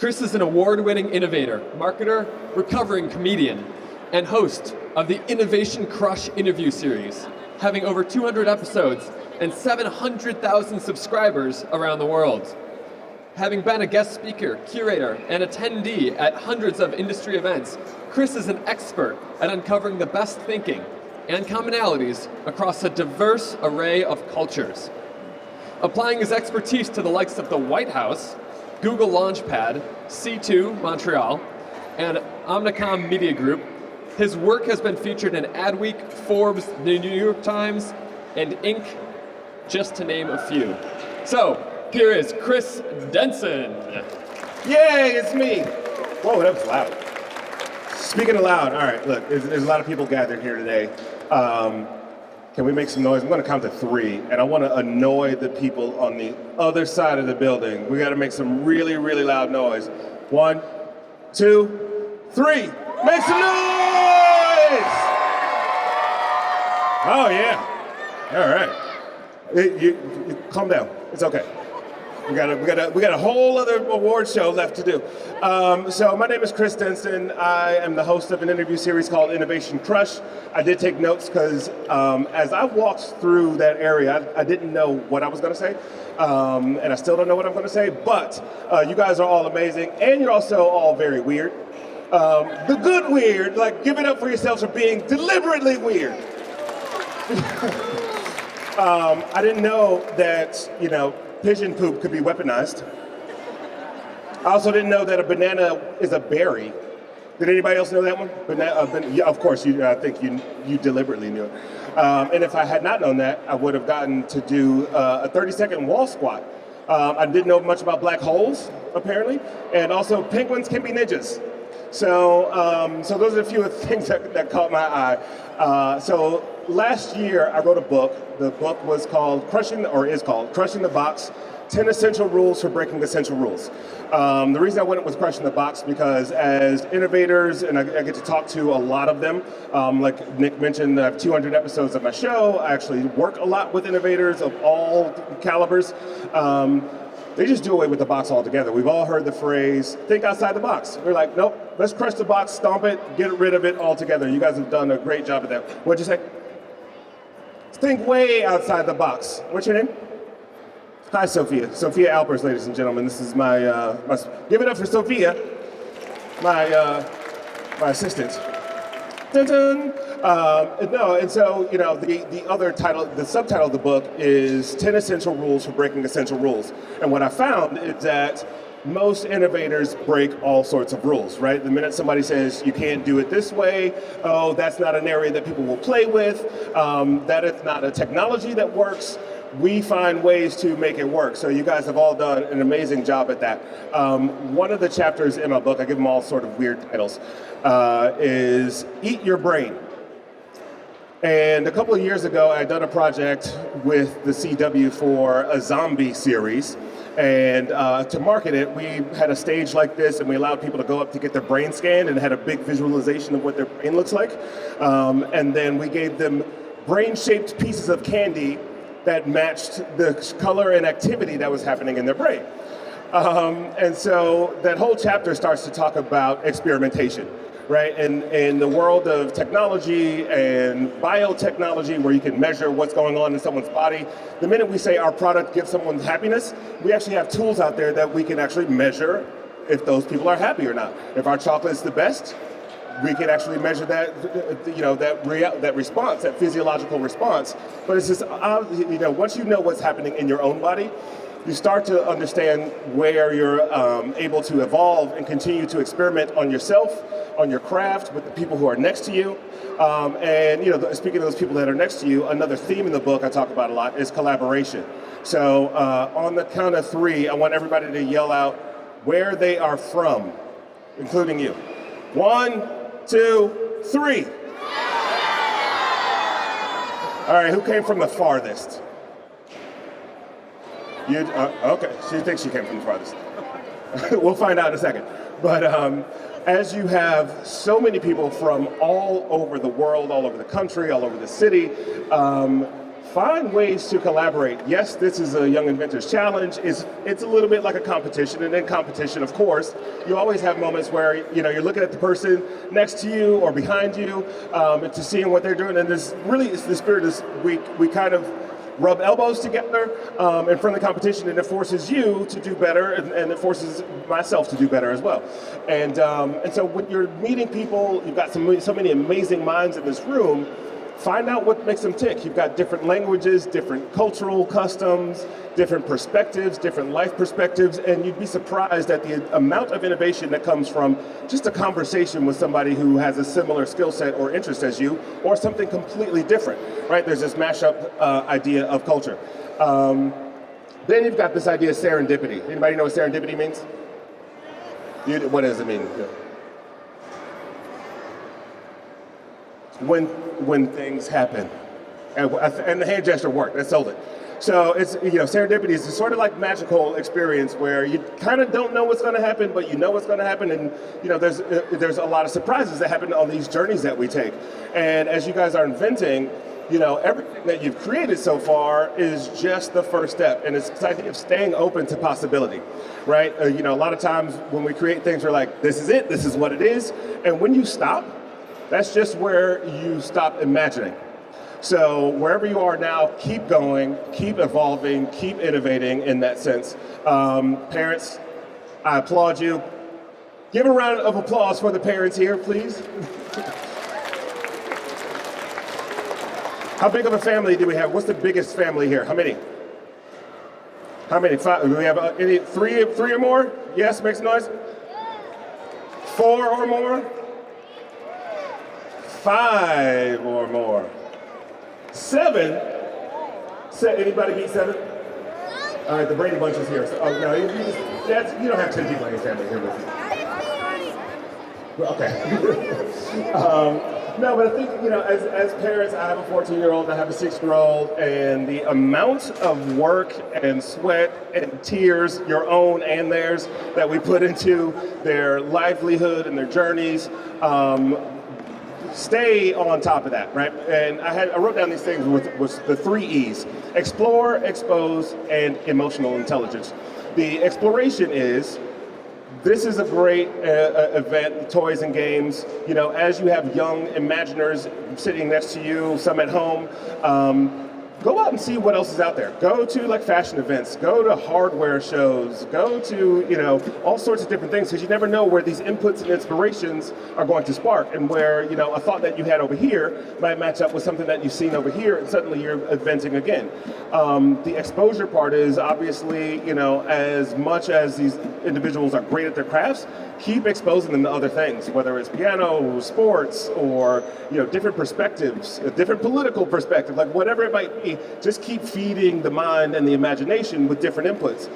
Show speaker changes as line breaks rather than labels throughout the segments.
Chris is an award-winning innovator, marketer, recovering comedian, and host of the Innovation Crush interview series, having over 200 episodes and 700,000 subscribers around the world. Having been a guest speaker, curator, and attendee at hundreds of industry events, Chris is an expert at uncovering the best thinking and commonalities across a diverse array of cultures. Applying his expertise to the likes of the White House, Google Launchpad, C2 Montreal, and Omnicom Media Group, his work has been featured in Adweek, Forbes, the New York Times, and Inc., just to name a few. So, here is Chris Denson.
Yay, it's me. Whoa, that was loud. Speaking of loud, all right, look, there's a lot of people gathered here today. Can we make some noise? I'm gonna count to 3, and I wanna annoy the people on the other side of the building. We gotta make some really, really loud noise. 1, 2, 3. Make some noise! Oh yeah, all right. You calm down, it's okay. We got a whole other award show left to do. So my name is Chris Denson. I am the host of an interview series called Innovation Crush. I did take notes because as I walked through that area, I didn't know what I was going to say, and I still don't know what I'm going to say. But you guys are all amazing, and you're also all very weird. The good weird, like give it up for yourselves for being deliberately weird. I didn't know that, pigeon poop could be weaponized. I also didn't know that a banana is a berry. Did anybody else know that one? Yeah, of course, I think you deliberately knew it. And if I had not known that, I would have gotten to do a 30-second wall squat. I didn't know much about black holes, apparently, and also penguins can be ninjas. So those are a few of the things that caught my eye. So last year, I wrote a book. The book was called Crushing the Box, 10 Essential Rules for Breaking Essential Rules. The reason I went with Crushing the Box because as innovators, and I get to talk to a lot of them, like Nick mentioned, I have 200 episodes of my show. I actually work a lot with innovators of all calibers. They just do away with the box altogether. We've all heard the phrase, think outside the box. We're like, nope, let's crush the box, stomp it, get rid of it altogether. You guys have done a great job of that. What'd you say? Think way outside the box. What's your name? Hi, Sophia. Sophia Alpers, ladies and gentlemen. This is my give it up for Sophia, my assistant. Dun dun. And so, the other title, the subtitle of the book is 10 Essential Rules for Breaking Essential Rules. And what I found is that most innovators break all sorts of rules, right? The minute somebody says you can't do it this way, oh, that's not an area that people will play with, that is not a technology that works, we find ways to make it work. So you guys have all done an amazing job at that. One of the chapters in my book, I give them all sort of weird titles, is Eat Your Brain. And a couple of years ago, I had done a project with the CW for a zombie series. And to market it, we had a stage like this, and we allowed people to go up to get their brain scanned and had a big visualization of what their brain looks like. And then we gave them brain-shaped pieces of candy that matched the color and activity that was happening in their brain. And so that whole chapter starts to talk about experimentation. Right, and in the world of technology and biotechnology, where you can measure what's going on in someone's body, the minute we say our product gives someone happiness, we actually have tools out there that we can actually measure if those people are happy or not. If our chocolate is the best, we can actually measure that, that response, that physiological response. But it's just, once you know what's happening in your own body, you start to understand where you're able to evolve and continue to experiment on yourself, on your craft, with the people who are next to you. And speaking of those people that are next to you, another theme in the book I talk about a lot is collaboration. So on the count of 3, I want everybody to yell out where they are from, including you. 1, 2, 3. All right, who came from the farthest? You, okay, she thinks she came from the farthest. We'll find out in a second. But as you have so many people from all over the world, all over the country, all over the city, find ways to collaborate. Yes, this is a Young Inventors Challenge. It's a little bit like a competition, and in competition, of course, you always have moments where you're looking at the person next to you or behind you, to seeing what they're doing. And this really is the spirit is we kind of rub elbows together in front of the competition, and it forces you to do better, and it forces myself to do better as well. And so when you're meeting people, you've got so many amazing minds in this room. Find out what makes them tick. You've got different languages, different cultural customs, different perspectives, different life perspectives, and you'd be surprised at the amount of innovation that comes from just a conversation with somebody who has a similar skill set or interest as you, or something completely different, right? There's this mashup idea of culture. Then you've got this idea of serendipity. Anybody know what serendipity means? What does it mean? When things happen, and the hand gesture worked. That sold it. So it's serendipity is sort of like magical experience where you kind of don't know what's going to happen, but you know what's going to happen, and there's a lot of surprises that happen on these journeys that we take. And as you guys are inventing, everything that you've created so far is just the first step, and it's this idea of staying open to possibility, right? A lot of times when we create things, we're like, this is it, this is what it is, and when you stop, that's just where you stop imagining. So wherever you are now, keep going, keep evolving, keep innovating in that sense. Parents, I applaud you. Give a round of applause for the parents here, please. How big of a family do we have? What's the biggest family here? How many? How many? Five? Do we have any? Three or more? Yes, make some noise. 4 or more? 5 or more. 7? Anybody beat 7? All right, the Brady Bunch is here. So, no, you don't have 10 people in your family here with you. Okay. No, but I think, as parents, I have a 14-year-old and I have a 6-year-old, and the amount of work and sweat and tears, your own and theirs, that we put into their livelihood and their journeys, stay on top of that, right? And I wrote down these things with the 3 E's: explore, expose, and emotional intelligence. The exploration is, this is a great event, toys and games. As you have young imaginers sitting next to you, some at home, go out and see what else is out there. Go to fashion events, go to hardware shows, go to all sorts of different things, because you never know where these inputs and inspirations are going to spark, and where a thought that you had over here might match up with something that you've seen over here, and suddenly you're inventing again. The exposure part is obviously, as much as these individuals are great at their crafts, keep exposing them to other things, whether it's piano, sports, or different perspectives, a different political perspective, whatever it might be. Just keep feeding the mind and the imagination with different inputs.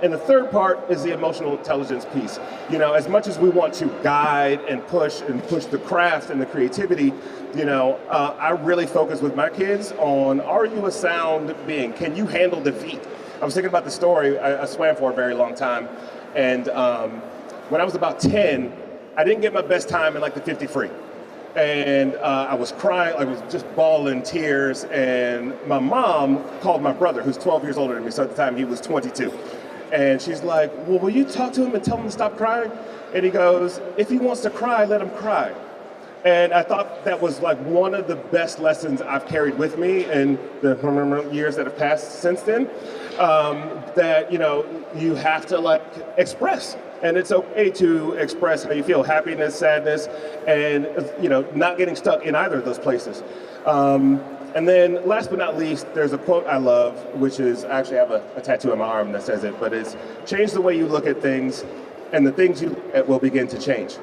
And the third part is the emotional intelligence piece. As much as we want to guide and push the craft and the creativity, I really focus with my kids on, are you a sound being? Can you handle defeat? I was thinking about the story. I swam for a very long time, and when I was about 10, I didn't get my best time in the 50 free. And I was crying, I was just bawling tears, and my mom called my brother, who's 12 years older than me, so at the time he was 22. And she's like, well, will you talk to him and tell him to stop crying? And he goes, if he wants to cry, let him cry. And I thought that was one of the best lessons I've carried with me in the years that have passed since then. That you have to express, and it's okay to express how you feel: happiness, sadness, and not getting stuck in either of those places. And then last but not least, there's a quote I love, which is, I actually have a tattoo on my arm that says it, but it's, change the way you look at things, and the things you look at will begin to change.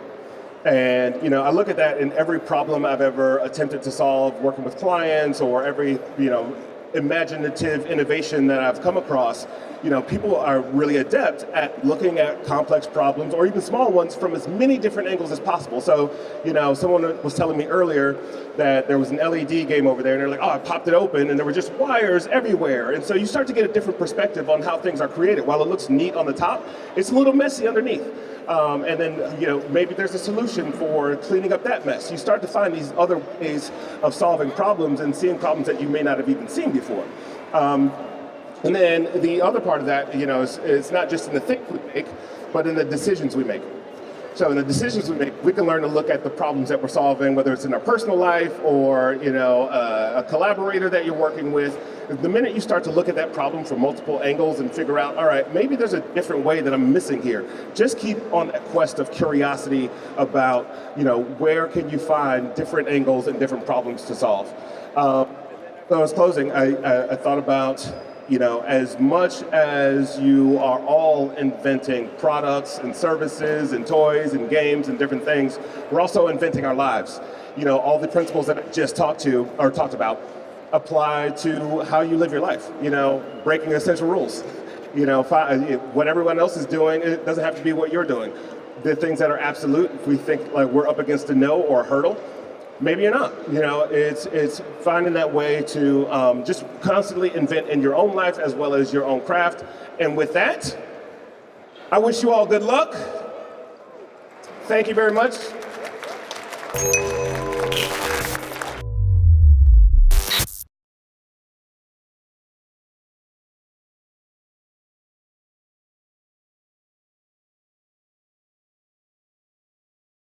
And I look at that in every problem I've ever attempted to solve working with clients, or every imaginative innovation that I've come across. People are really adept at looking at complex problems, or even small ones, from as many different angles as possible. So someone was telling me earlier that there was an LED game over there, and they're like, oh, I popped it open and there were just wires everywhere. And so you start to get a different perspective on how things are created. While it looks neat on the top, it's a little messy underneath. And then, maybe there's a solution for cleaning up that mess. You start to find these other ways of solving problems and seeing problems that you may not have even seen before. And then the other part of that, is not just in the things we make, but in the decisions we make. So in the decisions we make, we can learn to look at the problems that we're solving, whether it's in our personal life or a collaborator that you're working with. The minute you start to look at that problem from multiple angles and figure out, all right, maybe there's a different way that I'm missing here. Just keep on that quest of curiosity about, where can you find different angles and different problems to solve. So as closing, I thought about, as much as you are all inventing products and services and toys and games and different things, we're also inventing our lives. All the principles that I just talked about apply to how you live your life. Breaking essential rules. What everyone else is doing, it doesn't have to be what you're doing. The things that are absolute, if we think like we're up against a no or a hurdle, maybe you're not. It's finding that way to just constantly invent in your own life as well as your own craft. And with that, I wish you all good luck. Thank you very much.